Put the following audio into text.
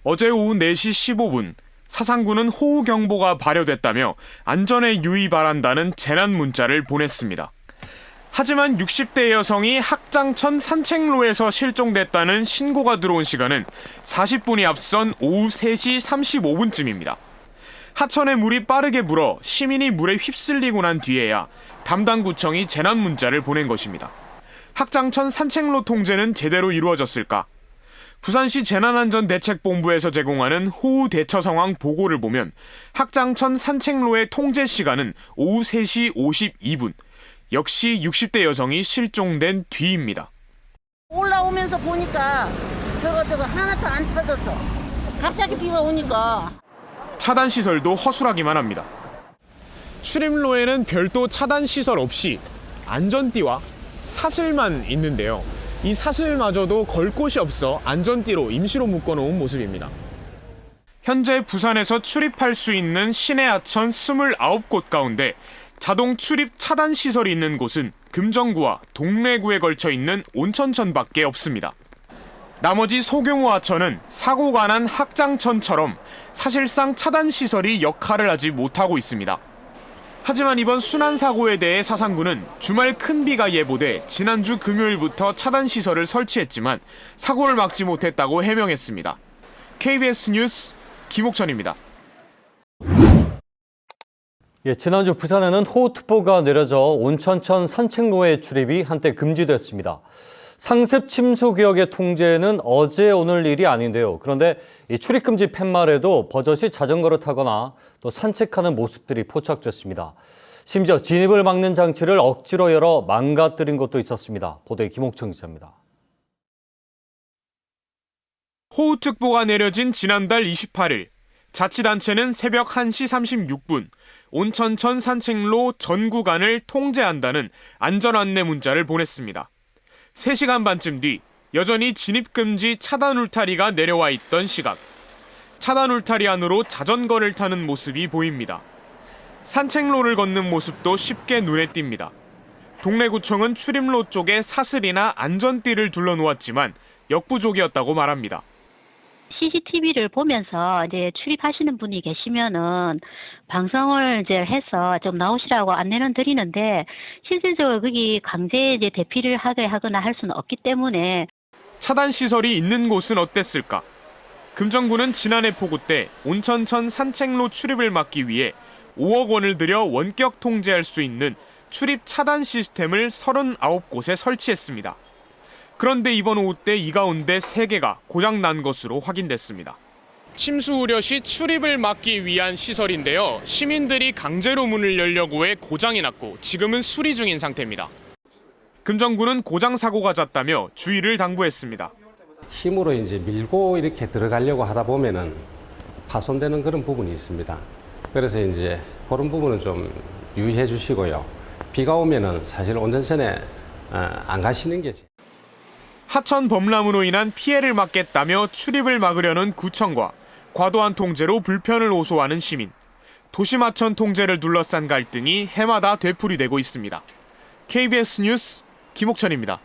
어제 오후 4시 15분 사상구는 호우경보가 발효됐다며 안전에 유의 바란다는 재난 문자를 보냈습니다. 하지만 60대 여성이 학장천 산책로에서 실종됐다는 신고가 들어온 시간은 40분이 앞선 오후 3시 35분쯤입니다. 하천에 물이 빠르게 불어 시민이 물에 휩쓸리고 난 뒤에야 담당 구청이 재난 문자를 보낸 것입니다. 학장천 산책로 통제는 제대로 이루어졌을까? 부산시 재난안전대책본부에서 제공하는 호우 대처 상황 보고를 보면 학장천 산책로의 통제 시간은 오후 3시 52분, 역시 60대 여성이 실종된 뒤입니다. 올라오면서 보니까 저거 하나도 안 찾았어. 갑자기 비가 오니까. 차단 시설도 허술하기만 합니다. 출입로에는 별도 차단 시설 없이 안전띠와 사슬만 있는데요. 이 사슬마저도 걸 곳이 없어 안전띠로 임시로 묶어놓은 모습입니다. 현재 부산에서 출입할 수 있는 시내 하천 29곳 가운데 자동 출입 차단 시설이 있는 곳은 금정구와 동래구에 걸쳐 있는 온천천밖에 없습니다. 나머지 소규모 하천은 사고가 난 학장천처럼 사실상 차단 시설이 역할을 하지 못하고 있습니다. 하지만 이번 순환 사고에 대해 사상구는 주말 큰 비가 예보돼 지난주 금요일부터 차단 시설을 설치했지만 사고를 막지 못했다고 해명했습니다. KBS 뉴스 김옥천입니다. 지난주 부산에는 호우특보가 내려져 온천천 산책로의 출입이 한때 금지됐습니다. 상습 침수 구역의 통제는 어제 오늘 일이 아닌데요. 그런데 이 출입금지 팻말에도 버젓이 자전거를 타거나 또 산책하는 모습들이 포착됐습니다. 심지어 진입을 막는 장치를 억지로 열어 망가뜨린 것도 있었습니다. 보도에 김옥청 기자입니다. 호우특보가 내려진 지난달 28일, 자치단체는 새벽 1시 36분 온천천 산책로 전 구간을 통제한다는 안전안내 문자를 보냈습니다. 3시간 반쯤 뒤 여전히 진입금지 차단 울타리가 내려와 있던 시각. 차단 울타리 안으로 자전거를 타는 모습이 보입니다. 산책로를 걷는 모습도 쉽게 눈에 띕니다. 동래구청은 출입로 쪽에 사슬이나 안전띠를 둘러놓았지만 역부족이었다고 말합니다. CCTV를 보면서 이제 출입하시는 분이 계시면은 방송을 이제 해서 좀 나오시라고 안내는 드리는데 실질적으로 거기 강제 이제 대피를 하게 하거나 할 수는 없기 때문에. 차단 시설이 있는 곳은 어땠을까? 금정구는 지난해 폭우 때 온천천 산책로 출입을 막기 위해 5억 원을 들여 원격 통제할 수 있는 출입 차단 시스템을 39곳에 설치했습니다. 그런데 이번 오후 때 이 가운데 3개가 고장난 것으로 확인됐습니다. 침수 우려 시 출입을 막기 위한 시설인데요. 시민들이 강제로 문을 열려고 해 고장이 났고 지금은 수리 중인 상태입니다. 금정구는 고장 사고가 잦다며 주의를 당부했습니다. 힘으로 이제 밀고 이렇게 들어가려고 하다 보면은 파손되는 그런 부분이 있습니다. 그래서 이제 그런 부분은 좀 유의해 주시고요. 비가 오면은 사실 온천천에 안 가시는 게. 하천 범람으로 인한 피해를 막겠다며 출입을 막으려는 구청과 과도한 통제로 불편을 호소하는 시민. 도심 하천 통제를 둘러싼 갈등이 해마다 되풀이되고 있습니다. KBS 뉴스 김옥천입니다.